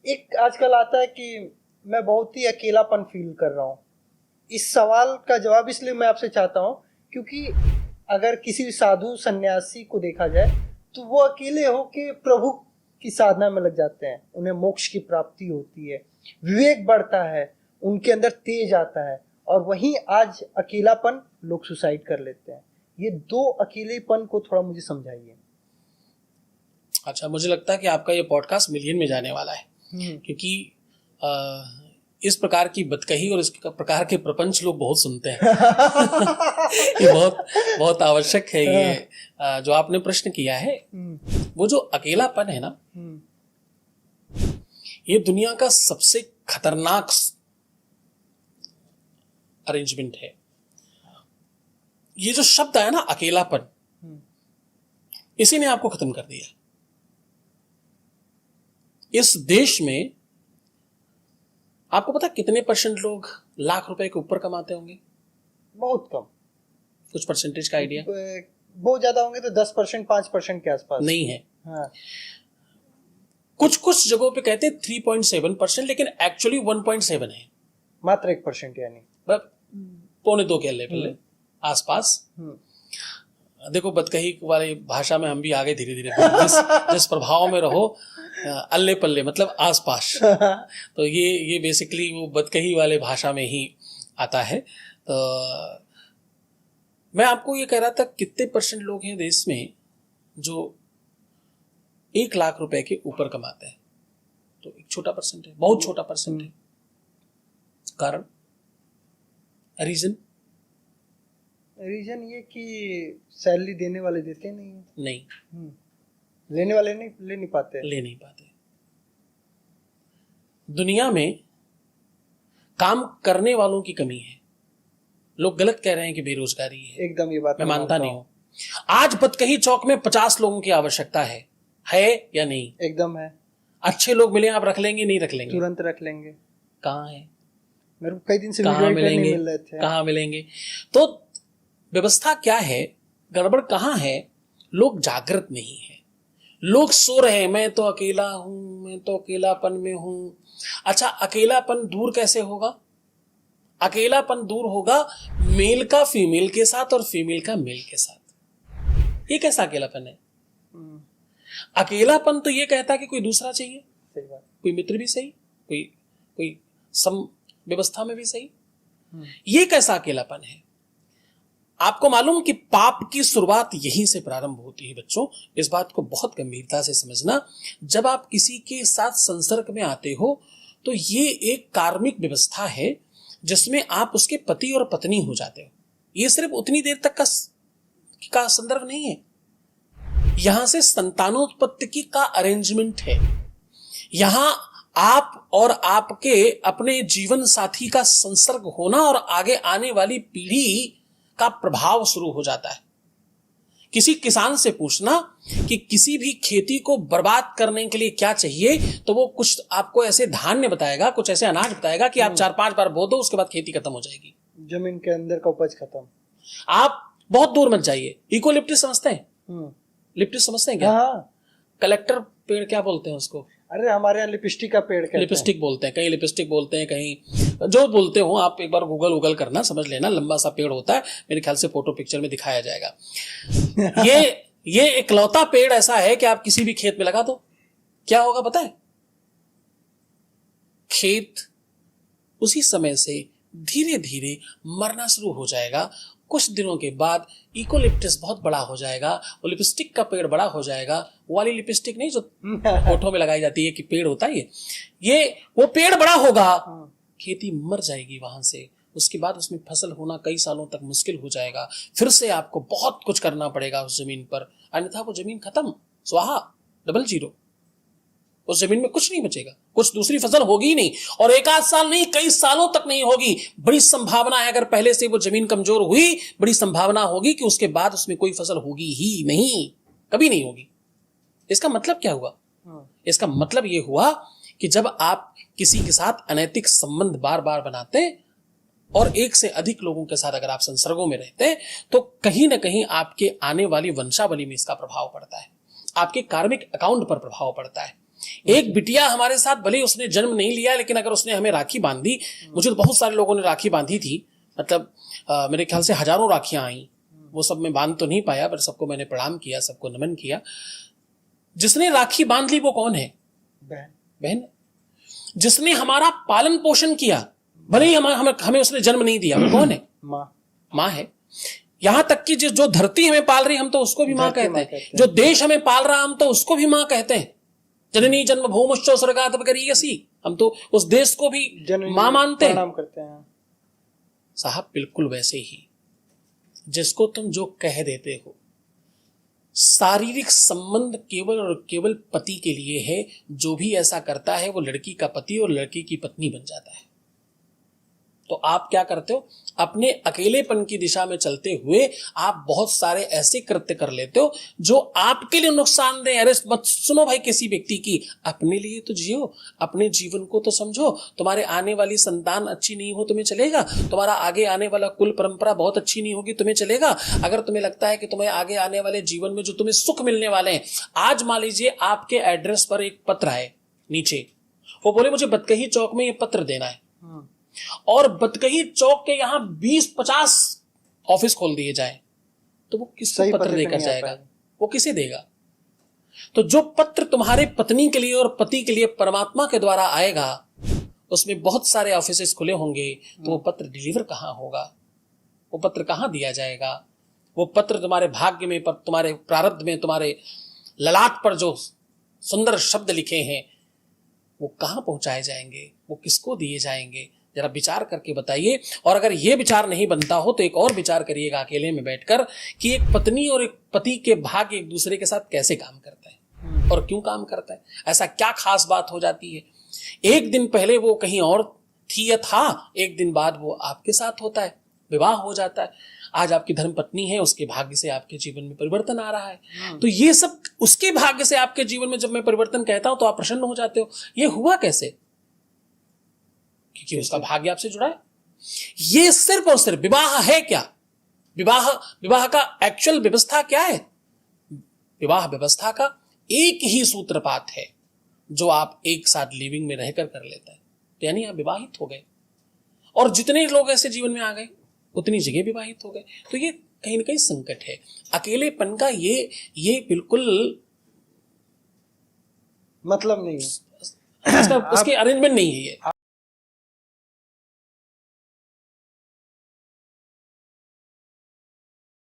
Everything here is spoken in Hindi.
एक आजकल आता है कि मैं बहुत ही अकेलापन फील कर रहा हूँ। इस सवाल का जवाब इसलिए मैं आपसे चाहता हूँ क्योंकि अगर किसी साधु सन्यासी को देखा जाए तो वो अकेले हो के प्रभु की साधना में लग जाते हैं, उन्हें मोक्ष की प्राप्ति होती है, विवेक बढ़ता है, उनके अंदर तेज आता है। और वहीं आज अकेलापन लोग सुसाइड कर लेते हैं। ये दो अकेलेपन को थोड़ा मुझे समझाइए। अच्छा, मुझे लगता है कि आपका ये पॉडकास्ट मिलियन में जाने वाला है, क्योंकि इस प्रकार की बतकही और इस प्रकार के प्रपंच लोग बहुत सुनते हैं। ये बहुत बहुत आवश्यक है। ये जो आपने प्रश्न किया है, वो जो अकेलापन है ना, ये दुनिया का सबसे खतरनाक अरेंजमेंट है। ये जो शब्द है ना अकेलापन, इसी ने आपको खत्म कर दिया। इस देश में आपको पता कितने % लोग लाख रुपए के ऊपर कमाते होंगे? बहुत कम। कुछ परसेंटेज का आइडिया? बहुत ज्यादा होंगे तो 10%, 5% के आसपास। नहीं है। हाँ। कुछ जगहों पे कहते हैं 3.7%, लेकिन एक्चुअली 1.7 है। मात्र 1% यानी 1.25 के लेवल आसपास। देखो, बतकही वाली भाषा में हम भी आगे धीरे धीरे जिस प्रभाव में रहो, अल्ले पल्ले मतलब आसपास। तो ये बेसिकली वो बतकही वाले भाषा में ही आता है। तो मैं आपको ये कह रहा था, कितने % लोग हैं देश में जो 1 लाख रुपए के ऊपर कमाते हैं? तो एक छोटा % है, बहुत छोटा % है। कारण, रीजन ये कि सैलरी देने वाले देते नहीं। लेने वाले ले नहीं पाते। दुनिया में काम करने वालों की कमी है। लोग गलत कह रहे हैं कि बेरोजगारी है। एकदम ये बात मैं मानता नहीं हूं। आज बतकही चौक में 50 लोगों की आवश्यकता है या नहीं? एकदम है। अच्छे लोग मिले, आप रख लेंगे? नहीं रख लेंगे? तुरंत रख लेंगे। कहाँ है? मेरे को कई दिन से कहाँ मिलेंगे? नहीं मिल रहे थे। कहाँ मिलेंगे? तो व्यवस्था क्या है, गड़बड़ कहाँ है? लोग जागृत नहीं है। लोग सो रहे हैं, मैं तो अकेला हूं, मैं तो अकेलापन में हूं। अच्छा, अकेलापन दूर कैसे होगा? अकेलापन दूर होगा मेल का फीमेल के साथ और फीमेल का मेल के साथ। ये कैसा अकेलापन है? अकेलापन तो ये कहता है कि कोई दूसरा चाहिए। सही बात। कोई मित्र भी सही, कोई सम व्यवस्था में भी सही। ये कैसा अकेलापन है? आपको मालूम कि पाप की शुरुआत यहीं से प्रारंभ होती है बच्चों। इस बात को बहुत गंभीरता से समझना। जब आप किसी के साथ संसर्ग में आते हो तो ये एक कार्मिक व्यवस्था है जिसमें आप उसके पति और पत्नी हो जाते हो। ये सिर्फ उतनी देर तक का संदर्भ नहीं है। यहां से संतानोत्पत्ति की का अरेंजमेंट है। यहां आप और आपके अपने जीवन साथी का संसर्ग होना और आगे आने वाली पीढ़ी का प्रभाव शुरू हो जाता है। किसी किसान से पूछना कि किसी भी खेती को बर्बाद करने के लिए क्या चाहिए, तो वो कुछ आपको ऐसे धान्य बताएगा, कुछ ऐसे अनाज बताएगा कि आप 4-5 बार बो दो, उसके बाद खेती खत्म हो जाएगी, जमीन के अंदर का उपज खत्म। आप बहुत दूर मत जाइए। इकोलिप्टिस समझते हैं? लिप्टिस समझते हैं क्या? हाँ। कलेक्टर पेड़ क्या बोलते हैं उसको? अरे हमारे यहाँ लिपस्टिक का पेड़ कहते हैं। लिपस्टिक बोलते हैं, कहीं लिपस्टिक बोलते हैं, कहीं जो बोलते हो। आप एक बार गूगल करना, समझ लेना। लंबा सा पेड़ होता है, मेरे ख्याल से फोटो पिक्चर में दिखाया जाएगा। ये इकलौता पेड़ ऐसा है कि आप किसी भी खेत में लगा दो, क्या होगा पता है? खेत उसी समय से धीरे धीरे मरना शुरू हो जाएगा। कुछ दिनों के बाद इकोलिप्टिस बहुत बड़ा हो जाएगा, वो लिपस्टिक का पेड़ बड़ा हो जाएगा। वो वाली लिपस्टिक नहीं जो फोटो में लगाई जाती है कि पेड़ होता है, ये वो पेड़ बड़ा होगा, खेती मर जाएगी वहां से। उसके बाद उसमें फसल होना कई सालों तक मुश्किल हो जाएगा। फिर से आपको बहुत कुछ करना पड़ेगा उस जमीन पर, अन्यथा वो जमीन खत्म, स्वाहा, 00। उस जमीन में कुछ नहीं बचेगा, कुछ दूसरी फसल होगी ही नहीं। और 1 आध साल नहीं, कई सालों तक नहीं होगी। बड़ी संभावना है, अगर पहले से वो जमीन कमजोर हुई, बड़ी संभावना होगी कि उसके बाद उसमें कोई फसल होगी ही नहीं, कभी नहीं होगी। इसका मतलब क्या हुआ? इसका मतलब ये हुआ कि जब आप किसी के साथ अनैतिक संबंध बार बार बनाते और एक से अधिक लोगों के साथ अगर आप संसर्गों में रहते, तो कहीं ना कहीं आपके आने वाली वंशावली में इसका प्रभाव पड़ता है, आपके कार्मिक अकाउंट पर प्रभाव पड़ता है। एक बिटिया हमारे साथ, भले उसने जन्म नहीं लिया, लेकिन अगर उसने हमें राखी बांधी, मुझे तो बहुत सारे लोगों ने राखी बांधी थी, मतलब मेरे ख्याल से हजारों राखियां आई, वो सब मैं बांध तो नहीं पाया, पर सबको मैंने प्रणाम किया, सबको नमन किया। जिसने राखी बांध ली वो कौन है? बहन। जिसने हमारा पालन पोषण किया, भले ही हमें उसने जन्म नहीं दिया, वो कौन है? माँ है। यहां तक कि जो धरती हमें पाल रही, हम तो उसको भी माँ कहते हैं। जो देश हमें पाल रहा, हम तो उसको भी माँ कहते हैं। जननी जन्मभूमिश्च स्वर्गात् गरीयसी, हम तो उस देश को भी माँ मानते हैं। साहब बिल्कुल वैसे ही जिसको तुम जो कह देते हो, शारीरिक संबंध केवल और केवल पति के लिए है। जो भी ऐसा करता है वो लड़की का पति और लड़की की पत्नी बन जाता है। तो आप क्या करते हो? अपने अकेलेपन की दिशा में चलते हुए आप बहुत सारे ऐसे कृत्य कर लेते हो जो आपके लिए नुकसानदेह। अरे मत सुनो भाई किसी व्यक्ति की, अपने लिए तो जियो, अपने जीवन को तो समझो। तुम्हारे आने वाली संतान अच्छी नहीं हो तुम्हें चलेगा, तुम्हारा आगे आने वाला कुल परंपरा बहुत अच्छी नहीं होगी तुम्हें चलेगा। अगर तुम्हें लगता है कि तुम्हें आगे आने वाले जीवन में जो तुम्हें सुख मिलने वाले हैं, आज मान लीजिए आपके एड्रेस पर एक पत्र आए नीचे, वो बोले मुझे बतकही चौक में ये पत्र देना है, और बतकही चौक के यहां 20-50 ऑफिस खोल दिए जाए, तो वो किसको पत्र देकर जाएगा? वो किसे देगा? तो जो पत्र तुम्हारे पत्नी के लिए और पति के लिए परमात्मा के द्वारा आएगा, उसमें बहुत सारे ऑफिसेस खुले होंगे, तो वो पत्र डिलीवर कहां होगा? वो पत्र कहां दिया जाएगा? वो पत्र तुम्हारे भाग्य में, पर तुम्हारे प्रारब्ध में, तुम्हारे ललाट पर जो सुंदर शब्द लिखे हैं, वो कहां पहुंचाए जाएंगे? वो किसको दिए जाएंगे? जरा विचार करके बताइए। और अगर ये विचार नहीं बनता हो तो एक और विचार करिएगा अकेले में बैठकर कि एक पत्नी और एक पति के भाग्य एक दूसरे के साथ कैसे काम करता है और क्यों काम करता है। ऐसा क्या खास बात हो जाती है? एक दिन पहले वो कहीं और थी या था, एक दिन बाद वो आपके साथ होता है, विवाह हो जाता है। आज आपकी धर्म पत्नी है, उसके भाग्य से आपके जीवन में परिवर्तन आ रहा है। तो ये सब उसके भाग्य से आपके जीवन में जब मैं परिवर्तन कहता हूं तो आप प्रसन्न हो जाते हो। ये हुआ कैसे? क्योंकि उसका भाग्य आपसे जुड़ा है। ये सिर्फ और सिर्फ विवाह है क्या? विवाह का एक्चुअल व्यवस्था क्या है? विवाह व्यवस्था का एक ही सूत्रपात है जो आप एक साथ लिविंग में रहकर कर लेते हैं, तो यानी आप विवाहित हो गए। और जितने लोग ऐसे जीवन में आ गए उतनी जगह विवाहित हो गए। तो ये कहीं ना कहीं संकट है अकेलेपन का। ये बिल्कुल मतलब नहीं है, उसके अरेंजमेंट नहीं है ये।